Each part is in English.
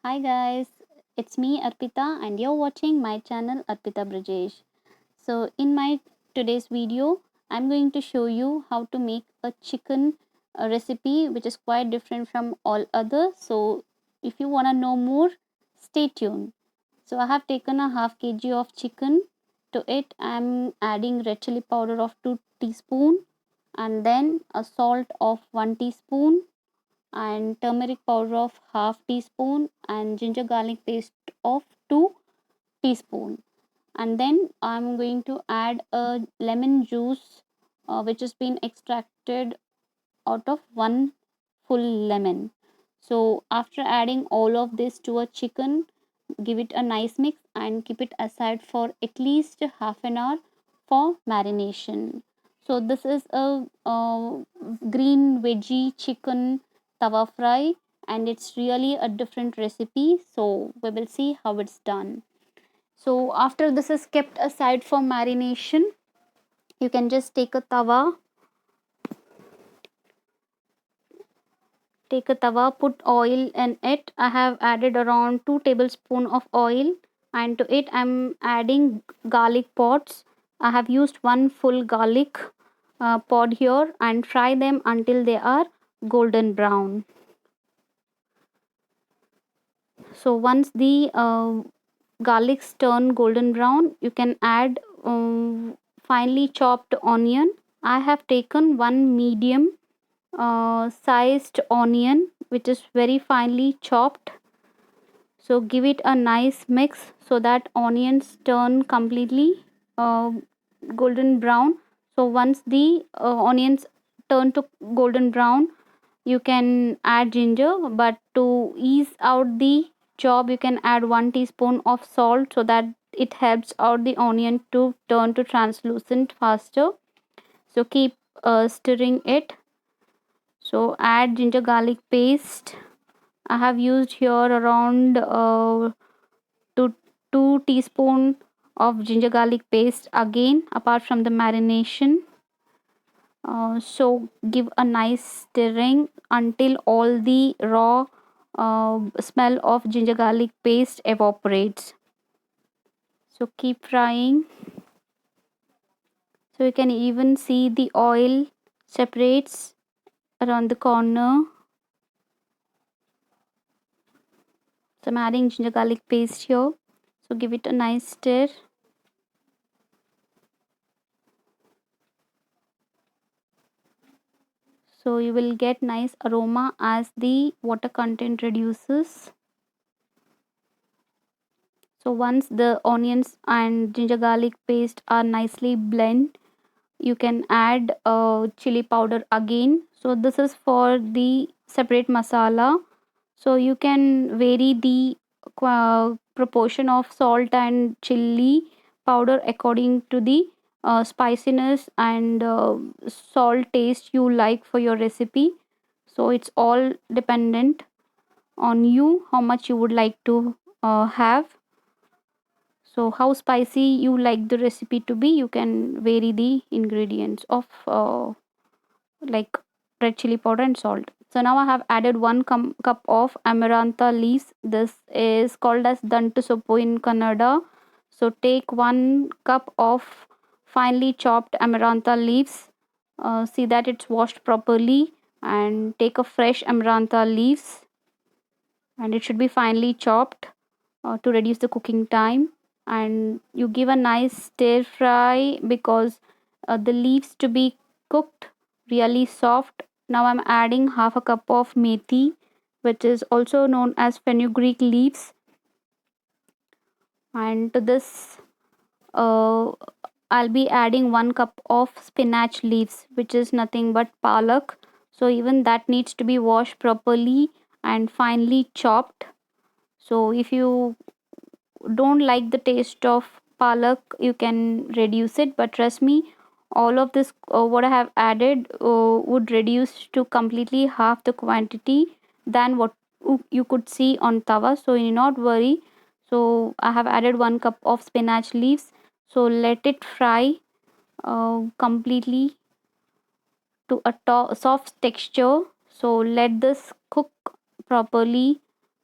Hi guys, it's me Arpita and you're watching my channel Arpita Brajesh. So in my today's video, I'm going to show you how to make a chicken recipe which is quite different from all others. So if you want to know more, stay tuned. So I have taken a half kg of chicken. To it I'm adding red chili powder of 2 teaspoon and then a salt of 1 teaspoon and turmeric powder of half teaspoon and ginger garlic paste of 2 teaspoon. And then I'm going to add a lemon juice which has been extracted out of one full lemon. So after adding all of this to a chicken, give it a nice mix and keep it aside for at least half an hour for marination. So this is a green veggie chicken tawa fry and it's really a different recipe. So we will see how it's done. So after this is kept aside for marination, you can just take a tawa, put oil in it. I have added around 2 tablespoon of oil and to it I'm adding garlic pods. I have used one full garlic pod here and fry them until they are golden brown. So once the garlics turn golden brown, you can add finely chopped onion. I have taken one medium sized onion which is very finely chopped. So give it a nice mix so that onions turn completely uh, golden brown. So once the onions turn to golden brown, you can add ginger, but to ease out the job you can add 1 teaspoon of salt so that it helps out the onion to turn to translucent faster. So keep stirring it. So add ginger garlic paste. I have used here around 2 2 teaspoon of ginger garlic paste again apart from the marination. So give a nice stirring until all the raw smell of ginger garlic paste evaporates. So keep frying. So you can even see the oil separates around the corner. So I'm adding ginger garlic paste here. So give it a nice stir. So you will get nice aroma as the water content reduces. So once the onions and ginger garlic paste are nicely blend, you can add chili powder again. So this is for the separate masala. So you can vary the proportion of salt and chili powder according to the spiciness and salt taste you like for your recipe. So it's all dependent on you how much you would like to have. So how spicy you like the recipe to be, you can vary the ingredients of like red chili powder and salt. So now I have added one cup of amarantha leaves. This is called as dantu soppu in Kannada. So take 1 cup of finely chopped amarantha leaves. See that it's washed properly and take a fresh amarantha leaves and it should be finely chopped to reduce the cooking time. And you give a nice stir fry because the leaves to be cooked really soft. Now I'm adding half a cup of methi, which is also known as fenugreek leaves, and to this uh, I'll be adding 1 cup of spinach leaves, which is nothing but palak. So even that needs to be washed properly and finely chopped. So if you don't like the taste of palak, you can reduce it, but trust me, all of this what I have added would reduce to completely half the quantity than what you could see on tawa. So you need not worry. So I have added 1 cup of spinach leaves. So let it fry completely to a soft texture. So let this cook properly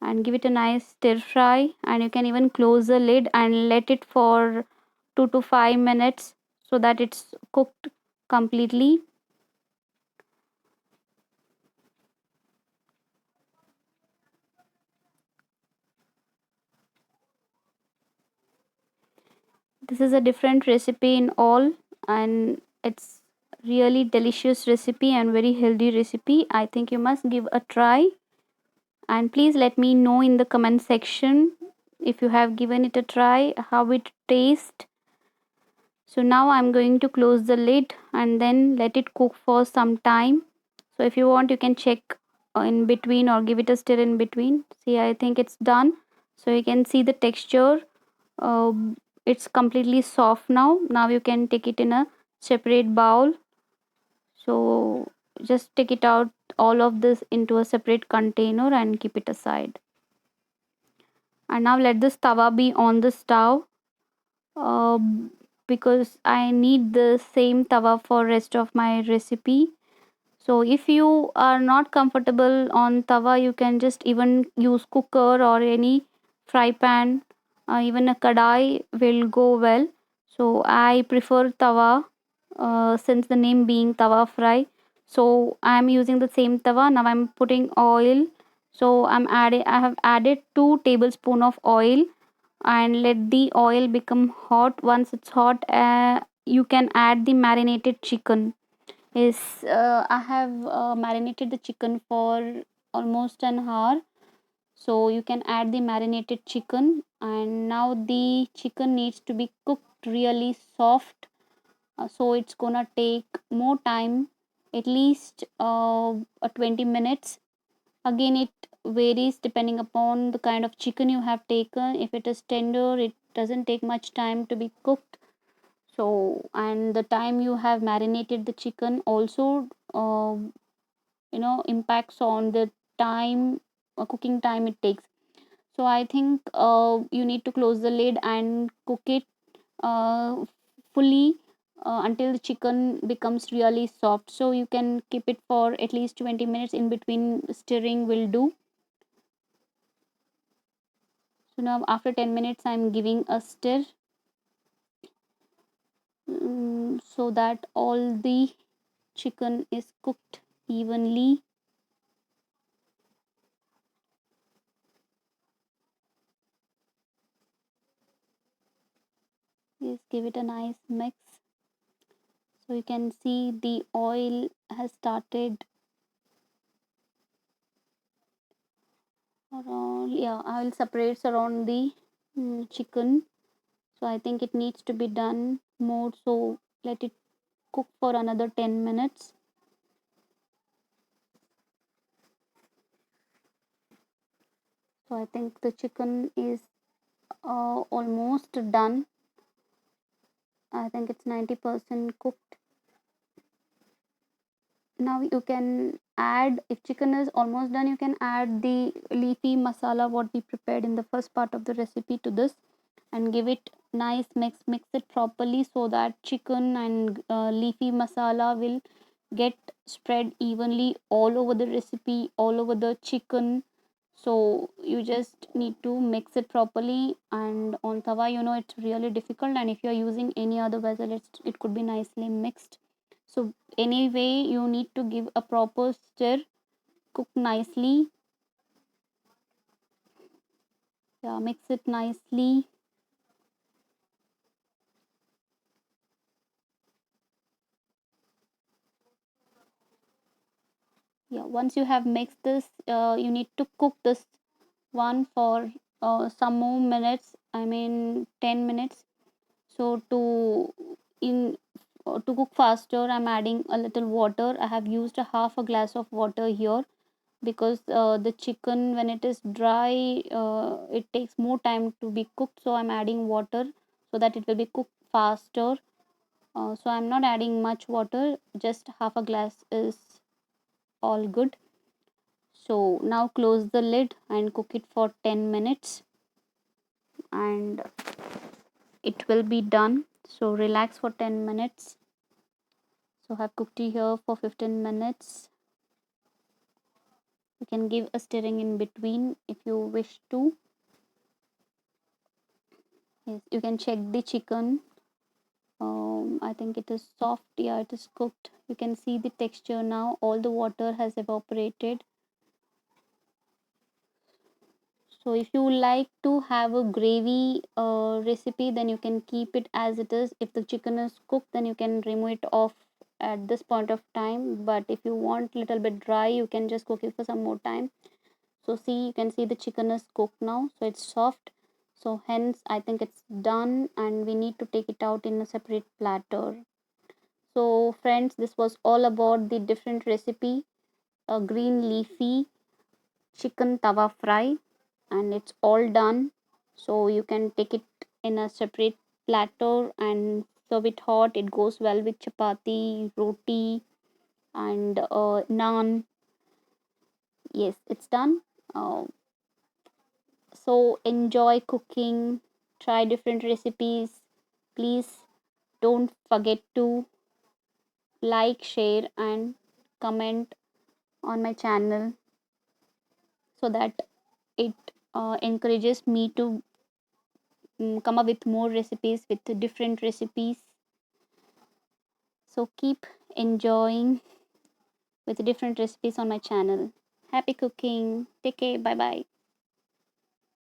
and give it a nice stir fry, and you can even close the lid and let it for 2 to 5 minutes so that it's cooked completely. This is a different recipe in all, and it's really delicious recipe and very healthy recipe. I think you must give a try, and please let me know in the comment section if you have given it a try, how it tastes. So now I'm going to close the lid and then let it cook for some time. So if you want, you can check in between or give it a stir in between. See, I think it's done. So you can see the texture. It's completely soft now. Now you can take it in a separate bowl. So just take it out, all of this into a separate container and keep it aside. And now let this tawa be on the stove, uh, because I need the same tawa for rest of my recipe. So if you are not comfortable on tawa, you can just even use cooker or any fry pan. Even a kadai will go well. So I prefer tawa, since the name being tawa fry. So I am using the same tawa. Now I'm putting oil. So I have added 2 tablespoon of oil, and let the oil become hot. Once it's hot, you can add the marinated chicken. Yes, I have marinated the chicken for almost an hour. So you can add the marinated chicken, and now the chicken needs to be cooked really soft. So it's gonna take more time, at least 20 minutes. Again, it varies depending upon the kind of chicken you have taken. If it is tender, it doesn't take much time to be cooked. So, and the time you have marinated the chicken also, impacts on the time, cooking time it takes. So I think you need to close the lid and cook it uh, fully until the chicken becomes really soft. So you can keep it for at least 20 minutes. In between stirring will do. So now after 10 minutes I'm giving a stir, so that all the chicken is cooked evenly. Just give it a nice mix. So you can see the oil has started around, yeah, I will separate around the chicken. So I think it needs to be done more, so let it cook for another 10 minutes. So I think the chicken is almost done. I think it's 90% cooked. Now you can add, if chicken is almost done, you can add the leafy masala what we prepared in the first part of the recipe to this, and give it nice mix it properly so that chicken and leafy masala will get spread evenly all over the recipe, all over the chicken. So you just need to mix it properly, and on tawa, it's really difficult, and if you're using any other vessel, it could be nicely mixed. So anyway, you need to give a proper stir, cook nicely. Yeah, mix it nicely. Yeah, once you have mixed this, you need to cook this one for some more minutes, I mean 10 minutes. So in to cook faster, I'm adding a little water. I have used a half a glass of water here, because the chicken, when it is dry, it takes more time to be cooked. So I'm adding water so that it will be cooked faster. So I'm not adding much water, just half a glass is all good. So now close the lid and cook it for 10 minutes, and it will be done. So relax for 10 minutes. So I have cooked it here for 15 minutes. You can give a stirring in between if you wish to. Yes, you can check the chicken. I think it is soft. Yeah, it is cooked. You can see the texture now. All the water has evaporated. So if you like to have a gravy recipe, then you can keep it as it is. If the chicken is cooked, then you can remove it off at this point of time. But if you want little bit dry, you can just cook it for some more time. So see, you can see the chicken is cooked now, so it's soft. So hence I think it's done, and we need to take it out in a separate platter. So friends, this was all about the different recipe, a green leafy chicken tawa fry, and it's all done. So you can take it in a separate platter and serve it hot. It goes well with chapati, roti, and naan. Yes, it's done. So enjoy cooking, try different recipes. Please don't forget to like, share, and comment on my channel so that it encourages me to come up with more recipes with different recipes. So keep enjoying with different recipes on my channel. Happy cooking. Take care. Bye bye.